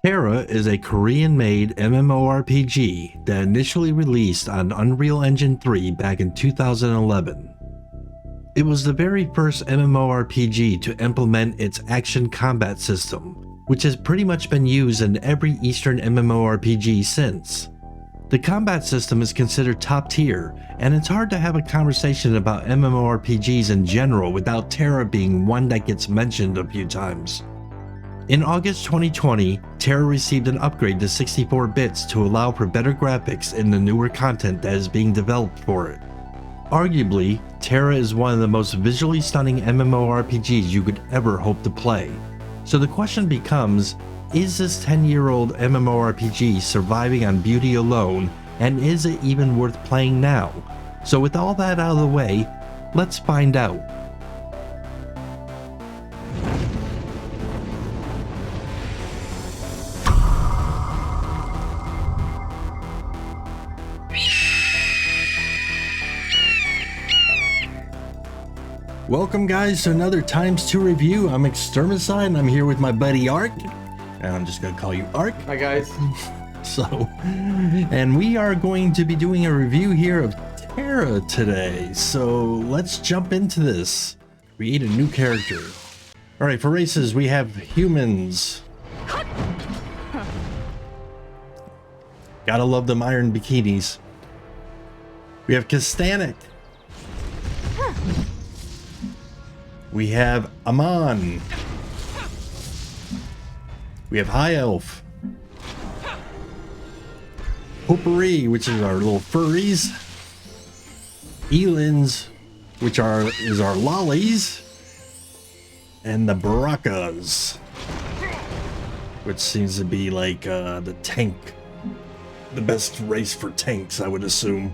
Tera is a Korean-made MMORPG that initially released on Unreal Engine 3 back in 2011. It was the very first MMORPG to implement its action combat system, which has pretty much been used in every Eastern MMORPG since. The combat system is considered top tier, and it's hard to have a conversation about MMORPGs in general without Tera being one that gets mentioned a few times. In August 2020, Tera received an upgrade to 64 bits to allow for better graphics in the newer content that is being developed for it. Arguably, Tera is one of the most visually stunning MMORPGs you could ever hope to play. So the question becomes, is this 10-year-old MMORPG surviving on beauty alone, and is it even worth playing now? So with all that out of the way, let's find out. Welcome guys to another Times 2 review. I'm Extermicide and I'm here with my buddy Ark. And I'm just gonna call you Ark. Hi guys. And we are going to be doing a review here of Tera today. So let's jump into this. Create a new character. Alright, for races we have humans. Gotta love them iron bikinis. We have Castanic. We have Amon. We have High Elf. Potpourri, which is our little furries. Elins, which is our lollies. And the Barakas, which seems to be like the tank. The best race for tanks, I would assume.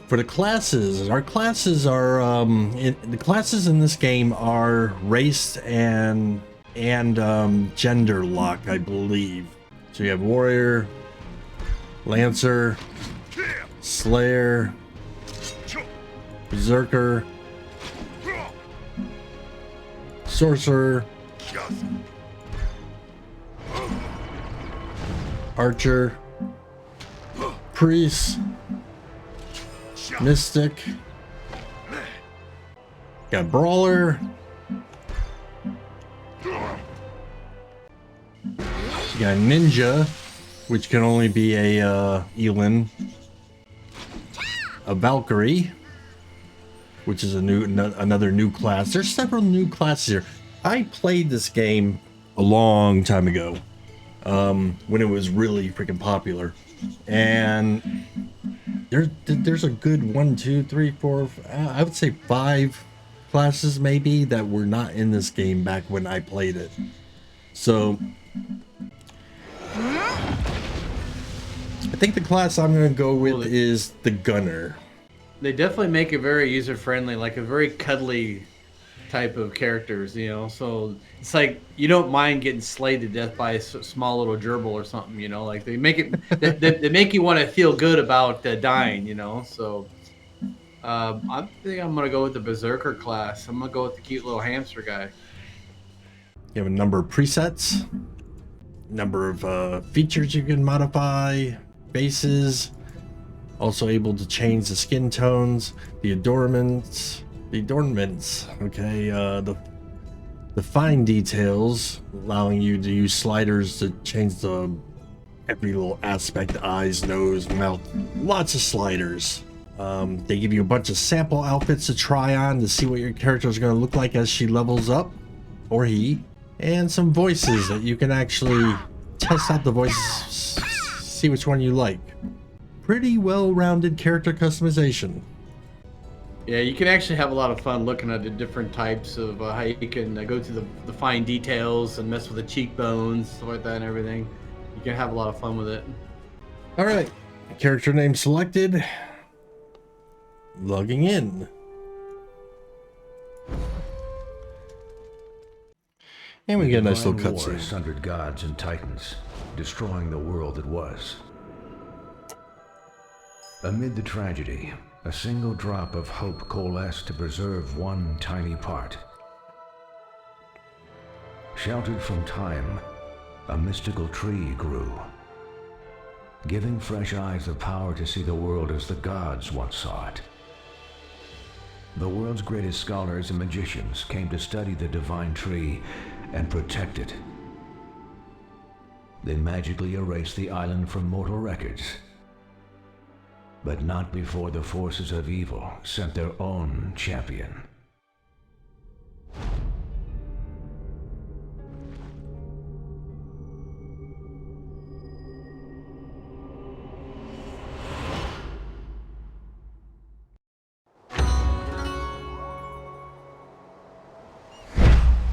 For the classes, our classes are the classes in this game are race and gender lock, I believe. So you have warrior, lancer, slayer, berserker, sorcerer, archer, priest, mystic, got brawler, you got ninja, which can only be a Elin, a Valkyrie, which is another new class. There's several new classes here. I played this game a long time ago, when it was really freaking popular, and there's a good 1, 2, 3, 4, I would say 5 classes maybe that were not in this game back when I played it. So I think the class I'm going to go with is the gunner. They definitely make it very user-friendly, like a very cuddly type of characters, you know, so it's like you don't mind getting slayed to death by a small little gerbil or something, you know, like they make it they make you want to feel good about dying, you know. So I think I'm gonna go with the berserker class. I'm gonna go with the cute little hamster guy. You have a number of presets, number of features you can modify, bases, also able to change the skin tones, the adornments, okay, the fine details, allowing you to use sliders to change every little aspect, eyes, nose, mouth, lots of sliders. They give you a bunch of sample outfits to try on to see what your character is going to look like as she levels up, or he, and some voices that you can actually test out the voices, see which one you like. Pretty well-rounded character customization. Yeah, you can actually have a lot of fun looking at the different types of how you can go to the fine details and mess with the cheekbones, stuff like that and everything. You can have a lot of fun with it. All right, character name selected. Logging in. And we get a nice little cutscene. Sundered gods and titans, destroying the world that was. Amid the tragedy, a single drop of hope coalesced to preserve one tiny part. Sheltered from time, a mystical tree grew, giving fresh eyes the power to see the world as the gods once saw it. The world's greatest scholars and magicians came to study the divine tree and protect it. They magically erased the island from mortal records, but not before the forces of evil sent their own champion.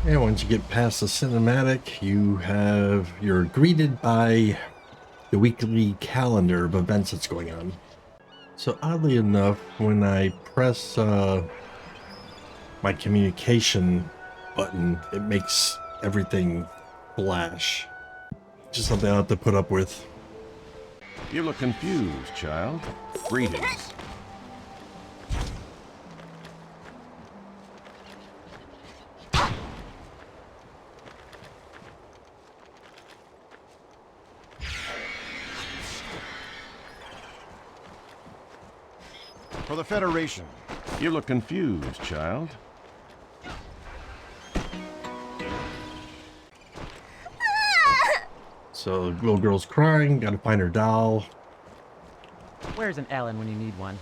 And once you get past the cinematic, you're greeted by the weekly calendar of events that's going on. So oddly enough, when I press my communication button, it makes everything flash. Just something I have to put up with. You look confused, child. Greetings. For the Federation. You look confused, child. So the little girl's crying, gotta find her doll. Where's an Ellen when you need one?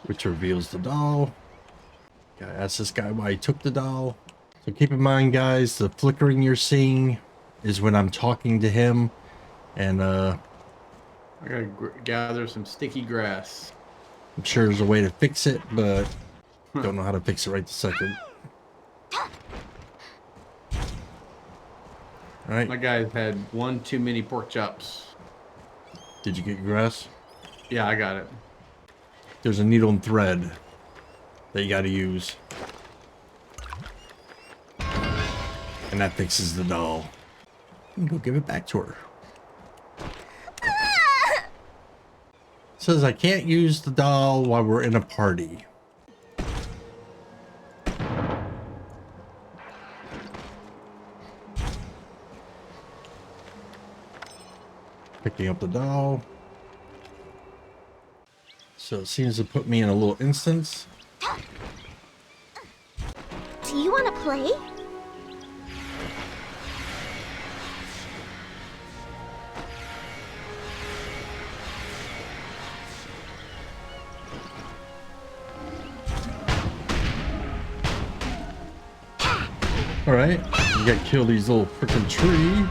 Which reveals the doll. Gotta ask this guy why he took the doll. So keep in mind, guys, the flickering you're seeing is when I'm talking to him. And I gotta gather some sticky grass. I'm sure there's a way to fix it, but don't know how to fix it right this second. Alright. My guy's had one too many pork chops. Did you get your grass? Yeah, I got it. There's a needle and thread that you gotta use. And that fixes the doll. You can go give it back to her. It says I can't use the doll while we're in a party. Picking up the doll. So it seems to put me in a little instance. Do you want to play? Alright, you gotta kill these little freaking tree.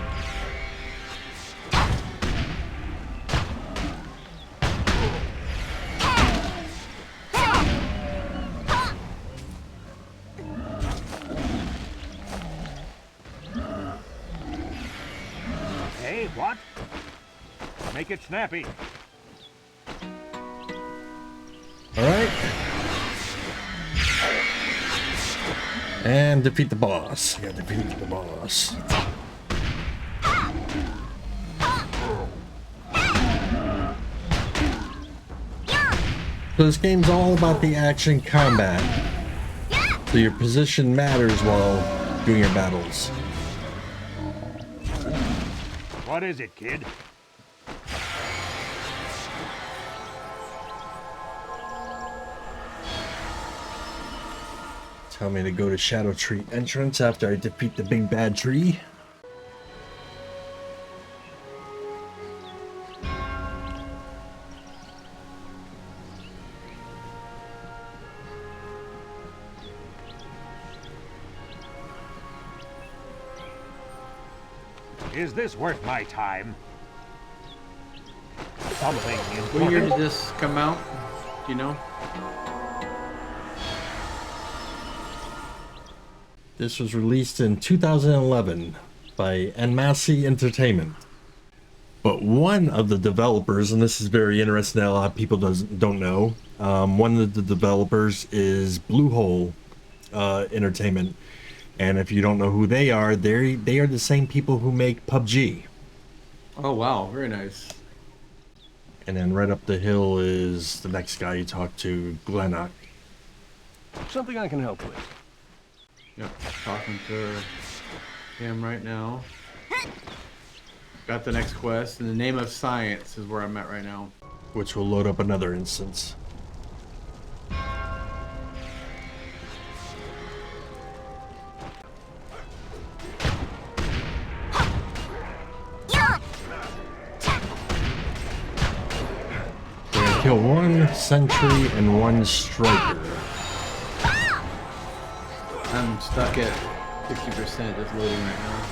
Hey, what? Make it snappy. Alright. And defeat the boss. I gotta defeat the boss. So this game's all about the action combat. So your position matters while doing your battles. What is it, kid? Tell me to go to Shadow Tree entrance after I defeat the big bad tree. Is this worth my time? Something What year important. did this come out? Do you know? This was released in 2011 by Enmacy Entertainment. But one of the developers, and this is very interesting that a lot of people don't know, one of the developers is Bluehole Entertainment. And if you don't know who they are they are the same people who make PUBG. Oh wow, very nice. And then right up the hill is the next guy you talk to, Glennock. Something I can help with. Yep, talking to him right now. Got the next quest. In the name of science is where I'm at right now. Which will load up another instance. We're gonna kill one sentry and one striker. I'm stuck at 60% just loading right now.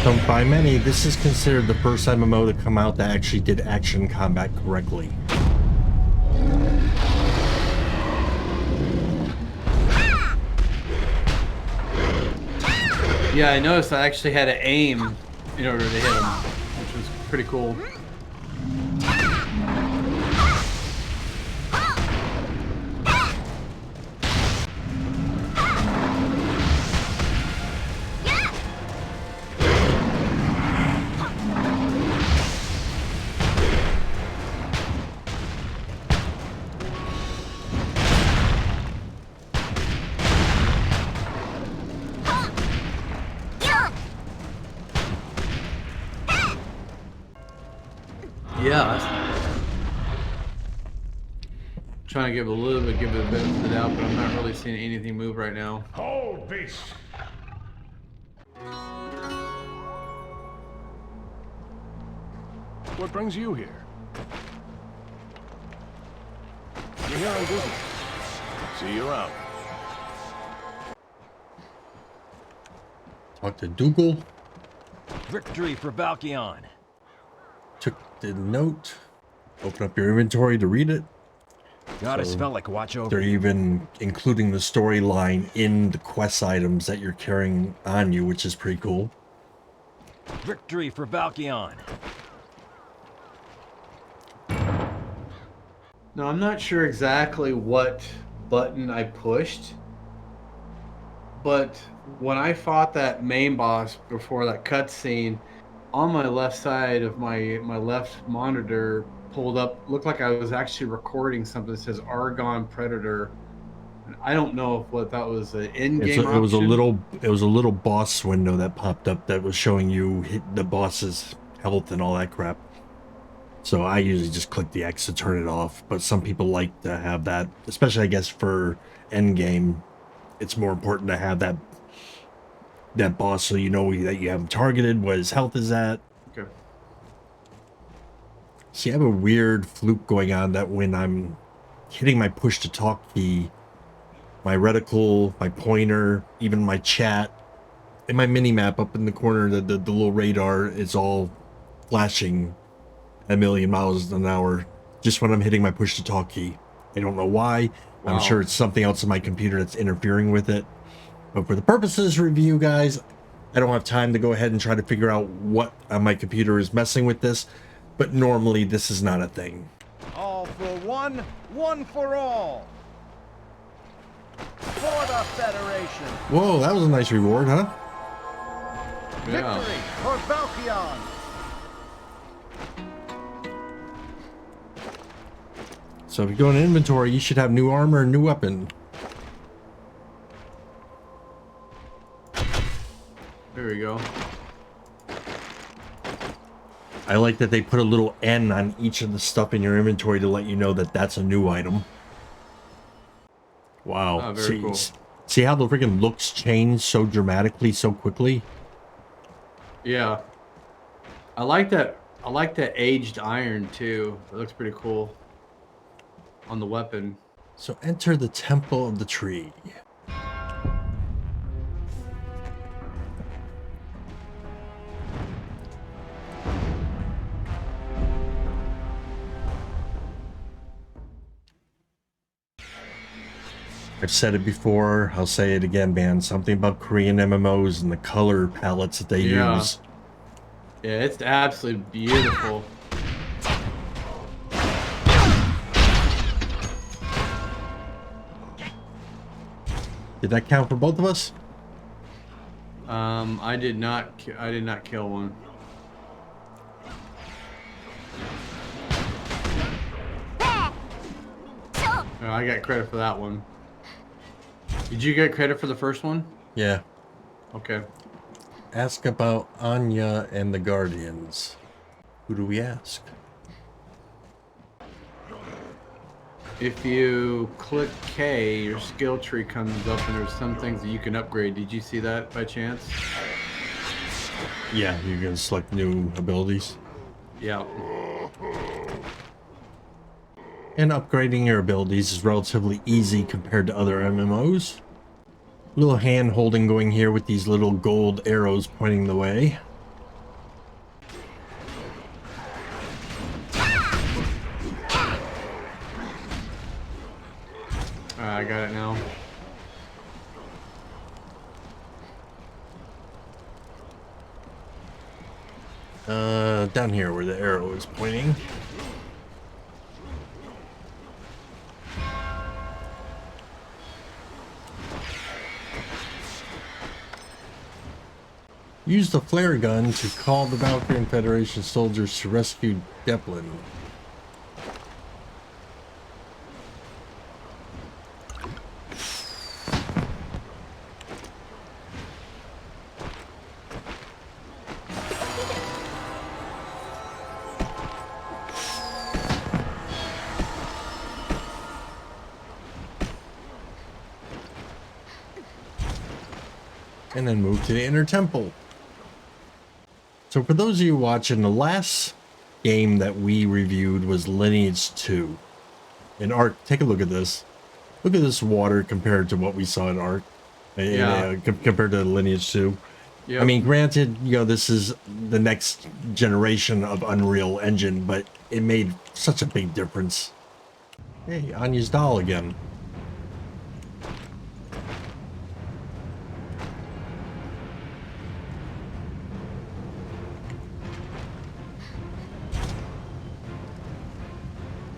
So by many, this is considered the first MMO to come out that actually did action combat correctly. Yeah, I noticed I actually had to aim in order to hit him, which was pretty cool. Yeah. Trying to give it a benefit of the doubt, but I'm not really seeing anything move right now. Hold, beast. What brings you here? You're here on business. See you around. Talk to Dougal. Victory for Valkyon. Took the note. Open up your inventory to read it. Goddess felt like watch over. They're even including the storyline in the quest items that you're carrying on you, which is pretty cool. Victory for Valkyon. Now, I'm not sure exactly what button I pushed, but when I fought that main boss before that cutscene, on my left side of my left monitor pulled up, looked like I was actually recording something that says Argon Predator. And I don't know what that was an in-game option. It was a little boss window that popped up that was showing you the boss's health and all that crap. So I usually just click the X to turn it off, but some people like to have that, especially I guess for end game. It's more important to have that boss so you know that you have him targeted, what his health is at. Okay. See, I have a weird fluke going on that when I'm hitting my push to talk key, my reticle, my pointer, even my chat, and my mini map up in the corner, the little radar is all flashing a million miles an hour just when I'm hitting my push to talk key. I don't know why. Wow. I'm sure it's something else in my computer that's interfering with it. But for the purposes of review, guys, I don't have time to go ahead and try to figure out what on my computer is messing with this. But normally, this is not a thing. All for one, one for all. For the Federation. Whoa, that was a nice reward, huh? Yeah. Victory for Valkyon. So if you go in inventory, you should have new armor and new weapon. There we go. I like that they put a little N on each of the stuff in your inventory to let you know that that's a new item. Wow. Oh, very cool. See how the freaking looks change so dramatically, so quickly? Yeah. I like that aged iron too. It looks pretty cool on the weapon. So enter the Temple of the Tree. I've said it before, I'll say it again, man. Something about Korean MMOs and the color palettes that they use. Yeah, it's absolutely beautiful. Did that count for both of us? I did not kill one. Oh, I got credit for that one. Did you get credit for the first one? Yeah. Okay. Ask about Anya and the Guardians. Who do we ask? If you click K, your skill tree comes up and there's some things that you can upgrade. Did you see that by chance? Yeah, you can select new abilities. Yeah. And upgrading your abilities is relatively easy compared to other MMOs. Little hand holding going here with these little gold arrows pointing the way. I got it now. Down here where the arrow is pointing. Use the flare gun to call the Valkyrian Federation soldiers to rescue Deplin. And then move to the inner temple. So for those of you watching, the last game that we reviewed was Lineage 2. In Ark, take a look at this. Look at this water compared to what we saw in Ark. Yeah. Compared to Lineage 2. Yep. I mean, granted, you know, this is the next generation of Unreal Engine, but it made such a big difference. Hey, Anya's doll again.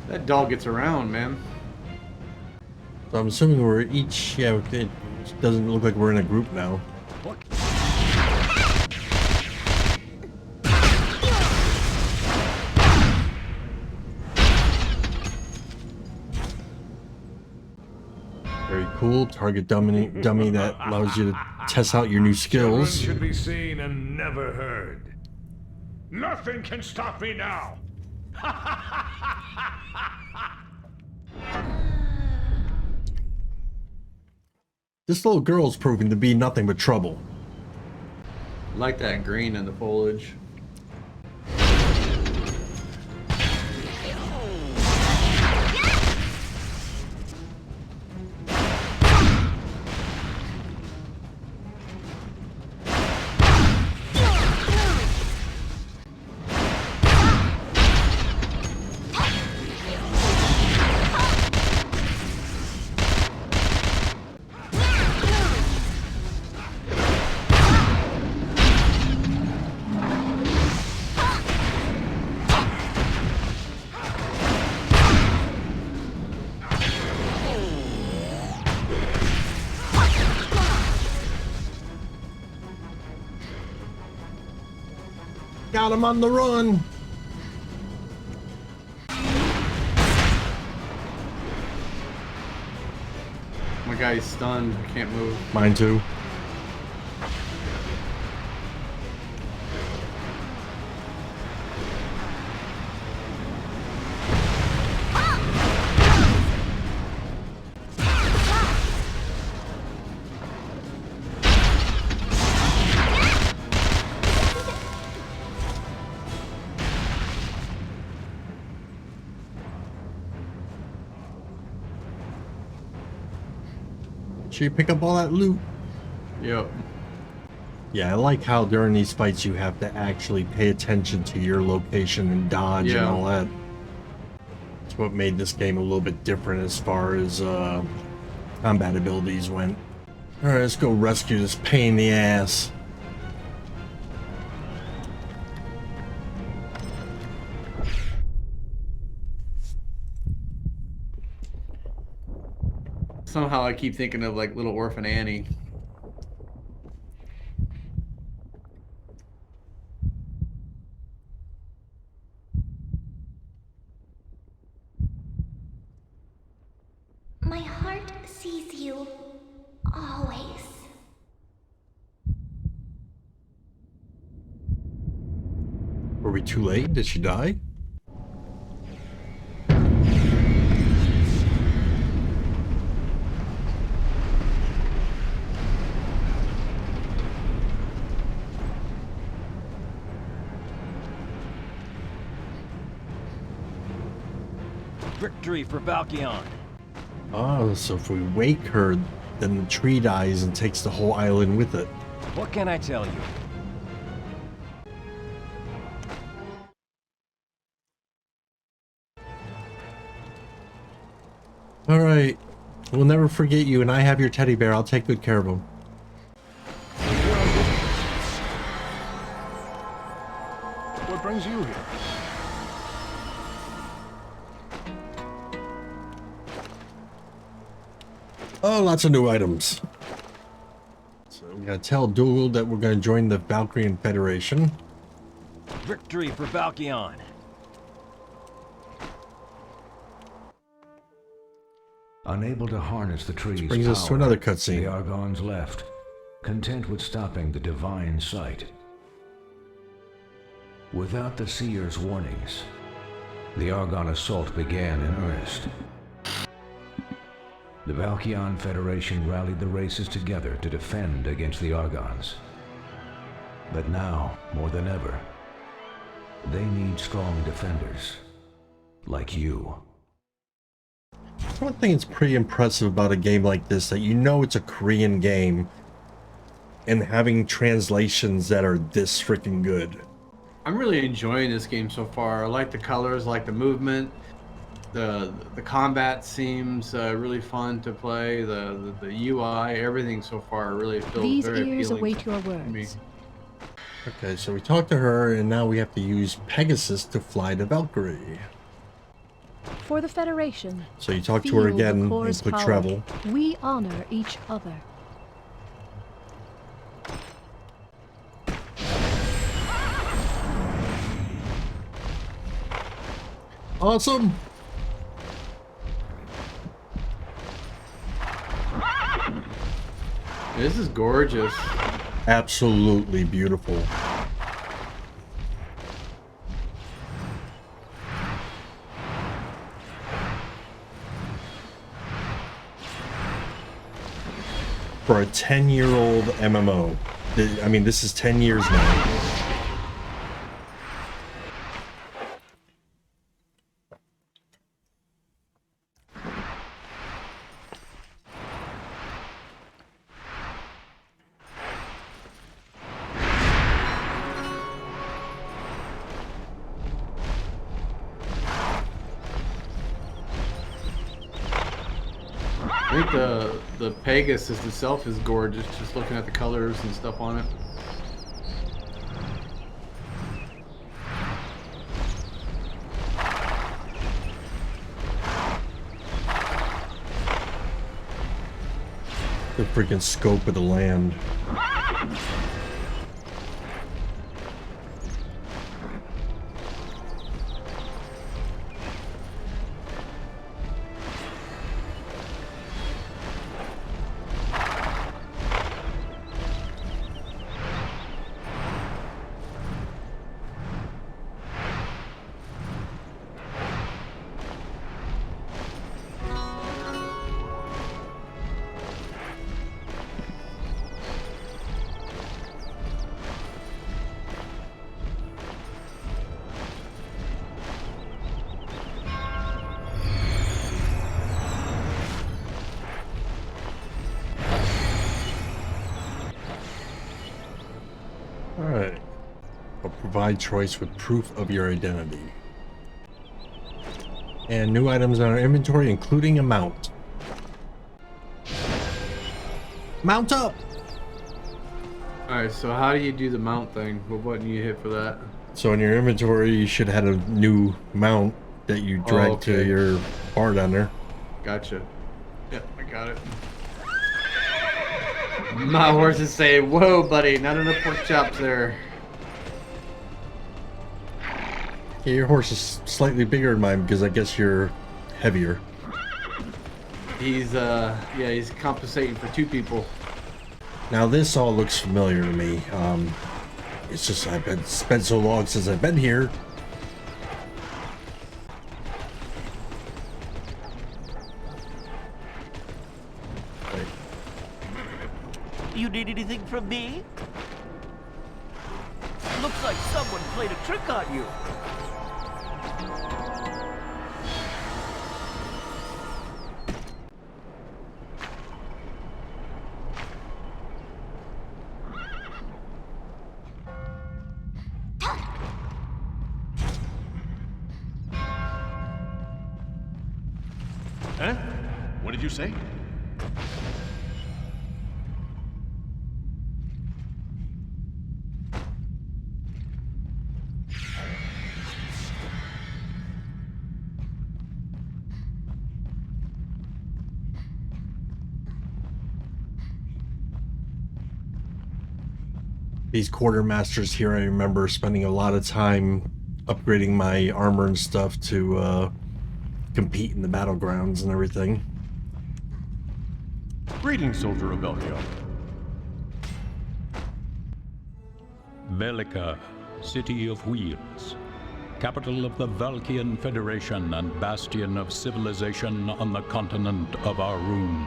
That doll gets around, man. So I'm assuming we're each, yeah, it doesn't look like we're in a group now. Very cool. Target dummy that allows you to test out your new skills. Should be seen and never heard. Nothing can stop me now. This little girl's proving to be nothing but trouble. I like that green in the foliage. Got him on the run. My guy's stunned. I can't move. Mine too. Sure you pick up all that loot. Yep. Yeah, I like how during these fights you have to actually pay attention to your location and dodge and all that. It's what made this game a little bit different as far as combat abilities went. Alright, let's go rescue this pain in the ass. Somehow I keep thinking of like Little Orphan Annie. My heart sees you. Always. Were we too late? Did she die? Victory for Valkyon. Oh, so if we wake her, then the tree dies and takes the whole island with it. What can I tell you? Alright. We'll never forget you, and I have your teddy bear. I'll take good care of him. What brings you here? Oh, lots of new items. So we gotta tell Dougal that we're gonna join the Valkyrian Federation. Victory for Valkyon. Unable to harness the tree's Brings us to power, another the cutscene. Argons left, content with stopping the divine sight. Without the Seer's warnings, the Argon assault began in earnest. The Valkyon Federation rallied the races together to defend against the Argons. But now, more than ever, they need strong defenders, like you. One thing that's pretty impressive about a game like this, that you know it's a Korean game, and having translations that are this freaking good. I'm really enjoying this game so far. I like the colors, I like the movement. The combat seems really fun to play. The UI, everything so far really feels These very ears appealing await your to me. words. Okay, so we talked to her, and now we have to use Pegasus to fly the Valkyrie. For the Federation, So you talk to feel her the again and core's click power. travel. We honor each other. Awesome! This is gorgeous. Absolutely beautiful. For a 10-year-old MMO. I mean, this is 10 years now. I think the Pegasus itself is gorgeous, just looking at the colors and stuff on it. The freaking scope of the land. Alright. I'll provide choice with proof of your identity. And new items in our inventory, including a mount. Mount up! Alright, so how do you do the mount thing? What button do you hit for that? So in your inventory, you should have a new mount that you drag to okay. your bar down there. Gotcha. Yep, I got it. My horses say, whoa, buddy, not enough pork chops there. Yeah, your horse is slightly bigger than mine because I guess you're heavier. He's, he's compensating for 2 people. Now this all looks familiar to me. It's just I've spent so long since I've been here. You need anything from me? Looks like someone played a trick on you. Huh? What did you say? These quartermasters here, I remember spending a lot of time upgrading my armor and stuff to compete in the battlegrounds and everything. Greetings, soldier of Velkia. Velika, City of Wheels, capital of the Valkian Federation and bastion of civilization on the continent of Arun.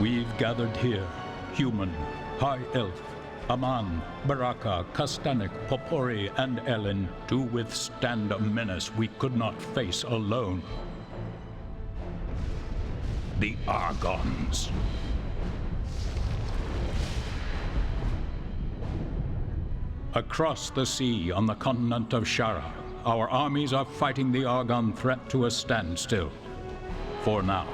We've gathered here, human, high elf, Aman, Baraka, Kastanik, Popori, and Ellen, to withstand a menace we could not face alone. The Argons. Across the sea on the continent of Shara, our armies are fighting the Argon threat to a standstill. For now.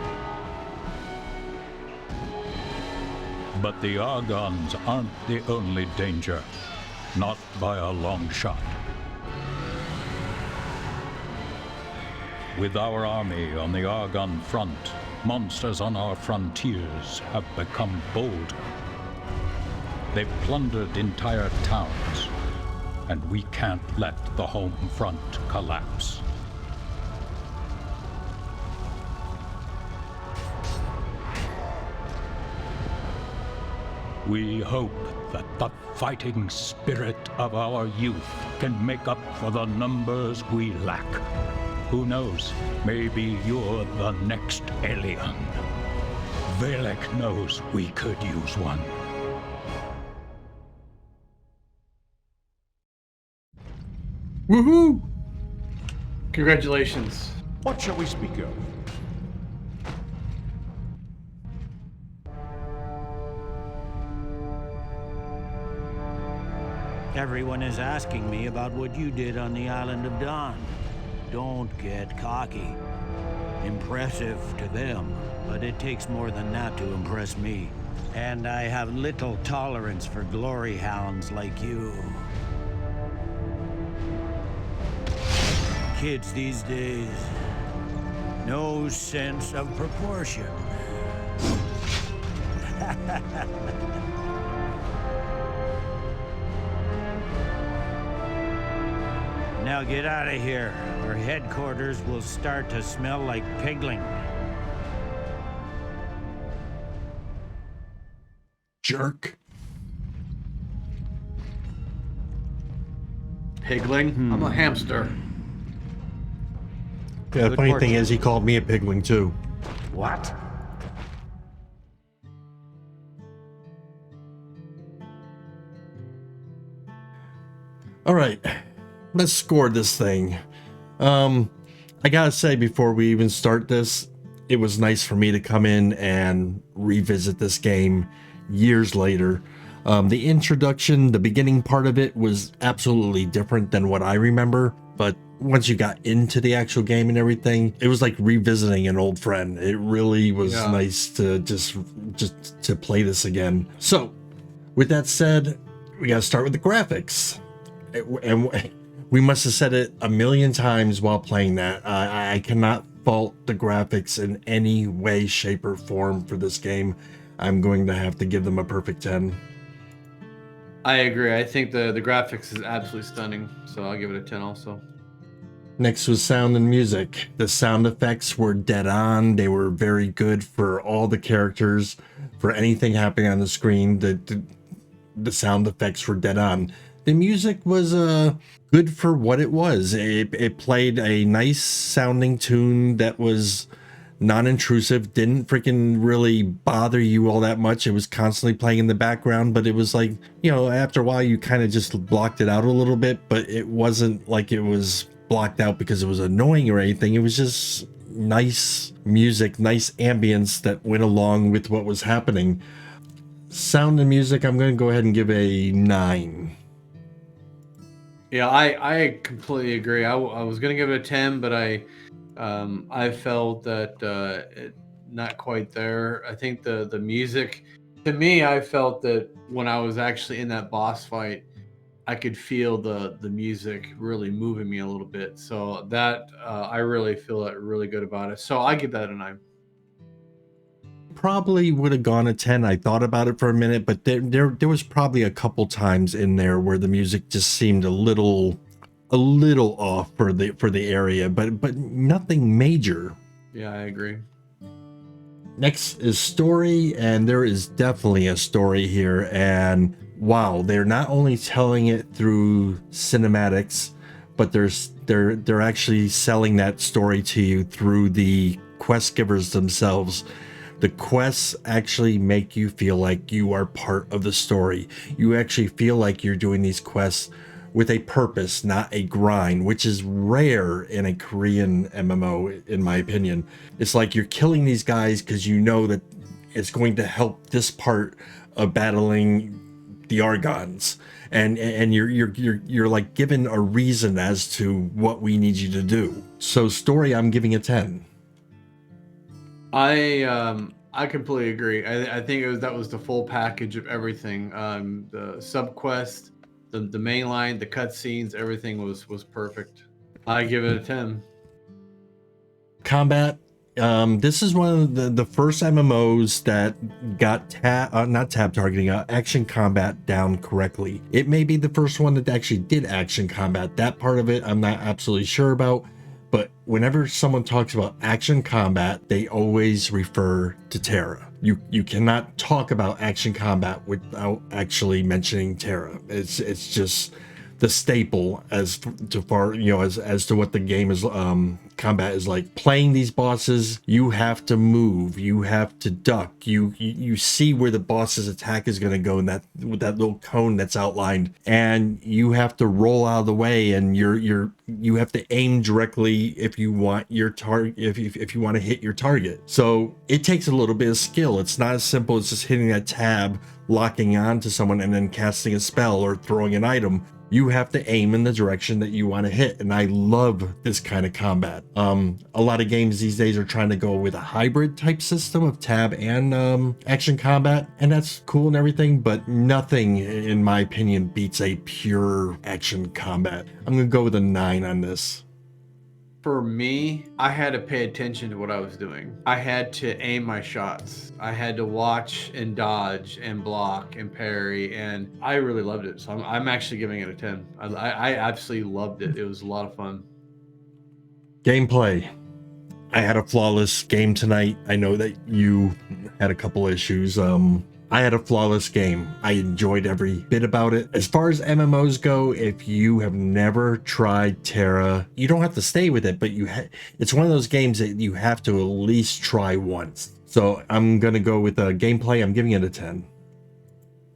But the Argons aren't the only danger. Not by a long shot. With our army on the Argon front, monsters on our frontiers have become bold. They've plundered entire towns, and we can't let the home front collapse. We hope that the fighting spirit of our youth can make up for the numbers we lack. Who knows, maybe you're the next alien. Velek knows we could use one. Woohoo! Congratulations. What shall we speak of? Everyone is asking me about what you did on the Island of Dawn. Don't get cocky. Impressive to them, but it takes more than that to impress me. And I have little tolerance for glory hounds like you. Kids these days, no sense of proportion. Now get out of here, or headquarters will start to smell like pigling. Jerk. Pigling? I'm a hamster. Yeah, the funny thing is he called me a pigling too. What? Alright, let's score this thing. I gotta say before we even start this, it was nice for me to come in and revisit this game years later. The introduction, the beginning part of it was absolutely different than what I remember, but once you got into the actual game and everything, it was like revisiting an old friend. It really was nice to just to play this again. So with that said, we gotta start with the graphics. And We must have said it a million times while playing that. I cannot fault the graphics in any way, shape, or form for this game. I'm going to have to give them a perfect 10. I agree. I think the graphics is absolutely stunning, so I'll give it a 10 also. Next was sound and music. The sound effects were dead on. They were very good for all the characters, for anything happening on the screen. The sound effects were dead on. The music was good for what it was. It played a nice sounding tune that was non-intrusive, didn't freaking really bother you all that much. It was constantly playing in the background, but it was like, you know, after a while you kind of just blocked it out a little bit, but it wasn't like it was blocked out because it was annoying or anything. It was just nice music, nice ambience that went along with what was happening. Sound and music, I'm going to go ahead and give a 9. Yeah, I completely agree. I was gonna give it a 10, but I felt that not quite there. I think the music, to me, I felt that when I was actually in that boss fight, I could feel the music really moving me a little bit. So that I really feel really good about it. So I give that a 9. Probably would have gone a 10. I thought about it for a minute, but there was probably a couple times in there where the music just seemed a little off for the area, but nothing major. Yeah, I agree. Next is story, and there is definitely a story here, and wow, they're not only telling it through cinematics, but they're actually selling that story to you through the quest givers themselves. The quests actually make you feel like you are part of the story. You actually feel like you're doing these quests with a purpose, not a grind, which is rare in a Korean MMO, in my opinion. It's like you're killing these guys because you know that it's going to help this part of battling the Argons, and you're like given a reason as to what we need you to do. So story, I'm giving a 10. I completely agree. I think that was the full package of everything. The subquest, the main line, the cutscenes, everything was perfect. I give it a 10. Combat. This is one of the first MMOs that got not tab targeting, action combat down correctly. It may be the first one that actually did action combat. That part of it I'm not absolutely sure about. But whenever someone talks about action combat, they always refer to Tera. You cannot talk about action combat without actually mentioning Tera. It's just the staple as to what the game is. Combat is like. Playing these bosses, you have to move, you have to duck, you see where the boss's attack is going to go in with that little cone that's outlined, and you have to roll out of the way, and you have to aim directly if you want your target, if you want to hit your target. So it takes a little bit of skill. It's not as simple as just hitting that tab, locking on to someone, and then casting a spell or throwing an item. You have to aim in the direction that you want to hit, and I love this kind of combat. A lot of games these days are trying to go with a hybrid type system of tab and action combat, and that's cool and everything, but nothing, in my opinion, beats a pure action combat. I'm gonna go with a 9 on this. For me, I had to pay attention to what I was doing. I had to aim my shots. I had to watch and dodge and block and parry, and I really loved it. So I'm actually giving it a 10. I absolutely loved it. It was a lot of fun. Gameplay. I had a flawless game tonight. I know that you had a couple issues. I had a flawless game. I enjoyed every bit about it. As far as MMOs go, if you have never tried Tera, you don't have to stay with it, but it's one of those games that you have to at least try once. So I'm gonna go with gameplay. I'm giving it a 10.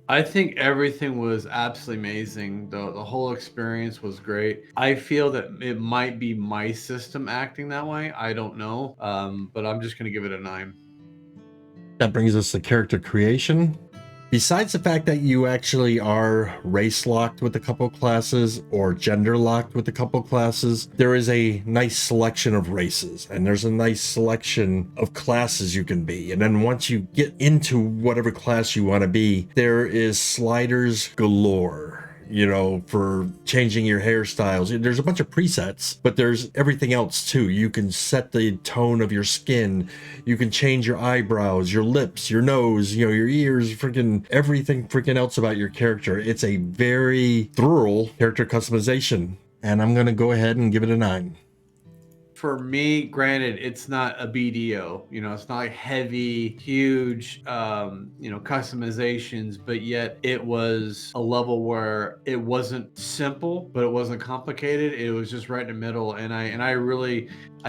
I think everything was absolutely amazing. The whole experience was great. I feel that it might be my system acting that way. I don't know, but I'm just gonna give it a 9. That brings us to character creation. Besides the fact that you actually are race locked with a couple classes or gender locked with a couple classes, there is a nice selection of races, and there's a nice selection of classes you can be. And then once you get into whatever class you want to be, there is sliders galore. you know, for changing your hairstyles. There's a bunch of presets, but there's everything else too. You can set the tone of your skin. You can change your eyebrows, your lips, your nose, you know, your ears, freaking everything freaking else about your character. It's a very thorough character customization, and I'm going to go ahead and give it a 9. For me, granted, it's not a BDO, you know, it's not like heavy, huge, you know, customizations, but yet it was a level where it wasn't simple, but it wasn't complicated. It was just right in the middle. And I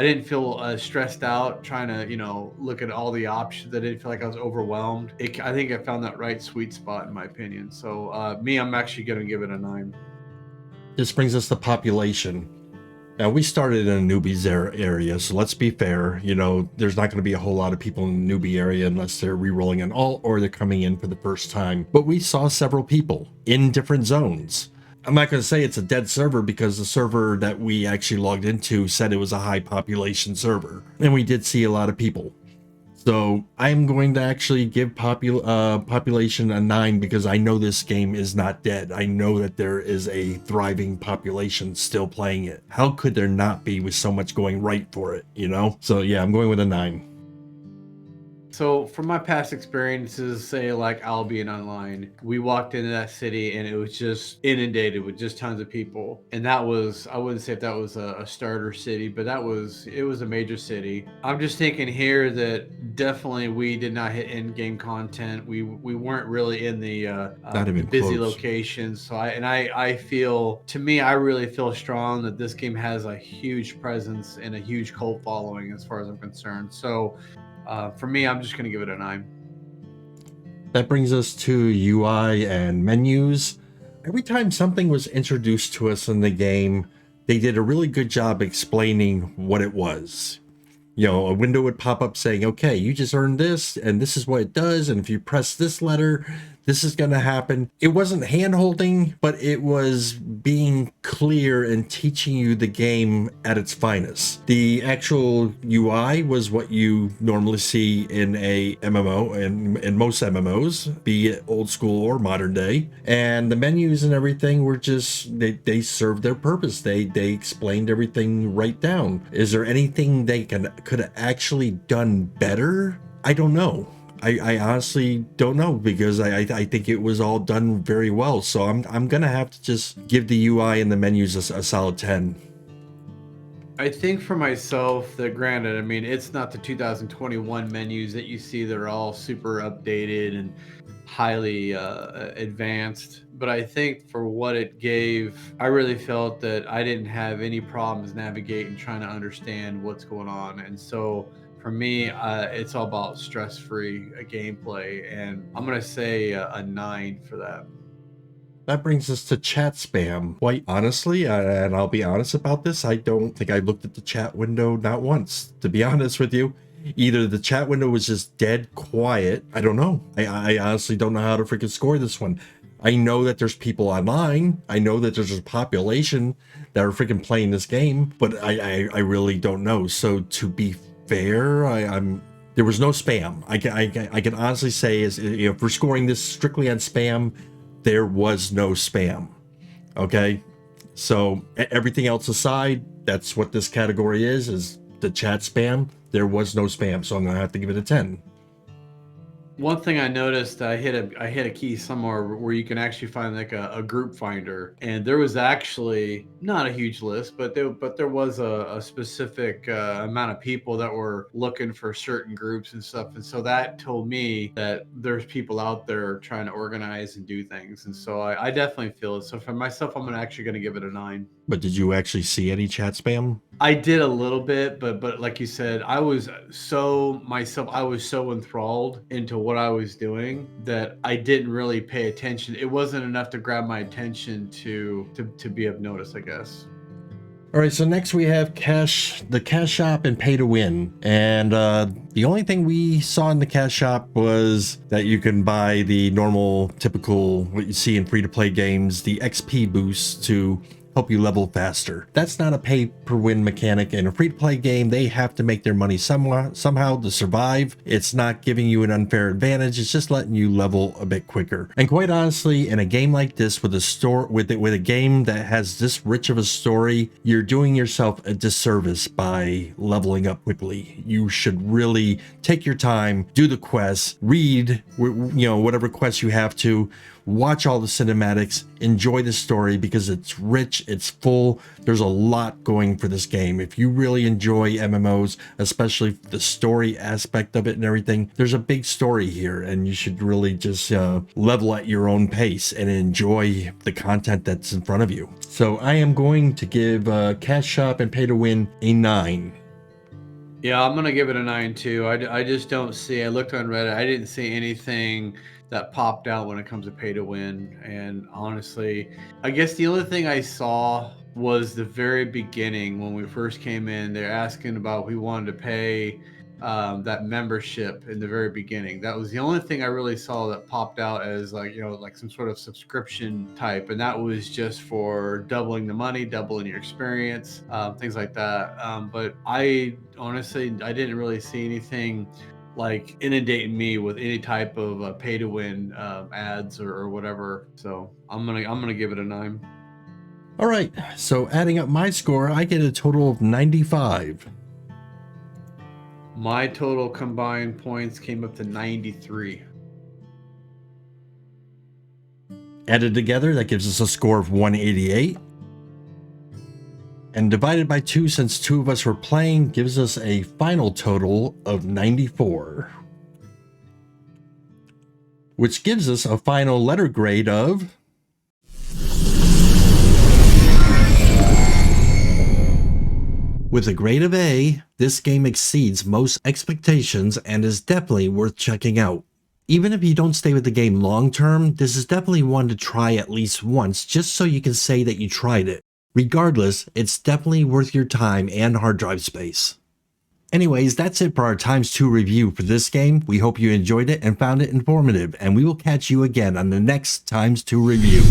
didn't feel stressed out trying to, you know, look at all the options. I didn't feel like I was overwhelmed. I think I found that right sweet spot in my opinion. So I'm actually going to give it a 9. This brings us to population. Now, we started in a newbies area, so let's be fair. You know, there's not going to be a whole lot of people in the newbie area unless they're re-rolling an alt or they're coming in for the first time. But we saw several people in different zones. I'm not going to say it's a dead server because the server that we actually logged into said it was a high population server. And we did see a lot of people. So I'm going to actually give population a 9 because I know this game is not dead. I know that there is a thriving population still playing it. How could there not be with so much going right for it, you know? So yeah, I'm going with a 9. So from my past experiences, say like Albion Online, we walked into that city and it was just inundated with just tons of people. And that was, I wouldn't say if that was a starter city, but it was a major city. I'm just thinking here that definitely we did not hit in-game content. We weren't really in the not even busy close. locations. So I feel, to me, I really feel strong that this game has a huge presence and a huge cult following as far as I'm concerned. So for me, I'm just going to give it a 9. That brings us to UI and menus. Every time something was introduced to us in the game, they did a really good job explaining what it was. You know, a window would pop up saying, okay, you just earned this, and this is what it does, and if you press this letter, this is going to happen. It wasn't hand-holding, but it was being clear and teaching you the game at its finest. The actual UI was what you normally see in a MMO, and in most MMOs, be it old school or modern day. And the menus and everything were just, they served their purpose. They explained everything right down. Is there anything they could have actually done better? I don't know. I honestly don't know because I think it was all done very well. So I'm gonna have to just give the UI and the menus a solid 10. I think for myself that, granted, I mean, it's not the 2021 menus that you see that are all super updated and highly advanced, but I think for what it gave, I really felt that I didn't have any problems navigating, trying to understand what's going on. And so for me, it's all about stress-free gameplay, and I'm gonna say a 9 for that. That brings us to chat spam. Quite honestly, and I'll be honest about this, I don't think I looked at the chat window not once, to be honest with you. Either the chat window was just dead quiet. I don't know. I honestly don't know how to freaking score this one. I know that there's people online. I know that there's a population that are freaking playing this game, but I really don't know. So to be fair, there was no spam. I can honestly say is if we're scoring this strictly on spam, there was no spam. Okay, so everything else aside, that's what this category is the chat spam. There was no spam, so I'm gonna have to give it a 10. One thing I noticed, I hit a key somewhere where you can actually find like a group finder, and there was actually not a huge list, but there was a specific amount of people that were looking for certain groups and stuff, and so that told me that there's people out there trying to organize and do things, and so I definitely feel it. So for myself, I'm actually going to give it a 9. But did you actually see any chat spam? I did a little bit, but like you said, I was so enthralled into what I was doing that I didn't really pay attention. It wasn't enough to grab my attention to be of notice, I guess. All right, so next we have the cash shop and pay to win. And the only thing we saw in the cash shop was that you can buy the normal, typical, what you see in free-to-play games, the XP boost to help you level faster. That's not a pay-per-win mechanic. In a free-to-play game, they have to make their money somehow to survive. It's not giving you an unfair advantage. It's just letting you level a bit quicker. And quite honestly, in a game like this, with a game that has this rich of a story, you're doing yourself a disservice by leveling up quickly. You should really take your time, do the quests, read, whatever quests you have to, watch all the cinematics, enjoy the story because it's rich, it's full. There's a lot going for this game. If you really enjoy MMOs, especially the story aspect of it and everything, there's a big story here, and you should really just level at your own pace and enjoy the content that's in front of you. So I am going to give Cash Shop and Pay to Win a 9. Yeah, I'm gonna give it a 9 too. I just don't see. I looked on Reddit. I didn't see anything that popped out when it comes to pay to win. And honestly, I guess the only thing I saw was the very beginning when we first came in. They're asking about if we wanted to pay that membership in the very beginning. That was the only thing I really saw that popped out as like some sort of subscription type, and that was just for doubling the money, doubling your experience, things like that. But I honestly didn't really see anything like inundating me with any type of pay to win ads or whatever. So I'm gonna give it a 9. All right, so adding up my score, I get a total of 95. My total combined points came up to 93. Added together, that gives us a score of 188. And divided by 2, since 2 of us were playing, gives us a final total of 94. Which gives us a final letter grade of... With a grade of A, this game exceeds most expectations and is definitely worth checking out. Even if you don't stay with the game long term, this is definitely one to try at least once just so you can say that you tried it. Regardless, it's definitely worth your time and hard drive space. Anyways, that's it for our ×2 review for this game. We hope you enjoyed it and found it informative, and we will catch you again on the next ×2 review.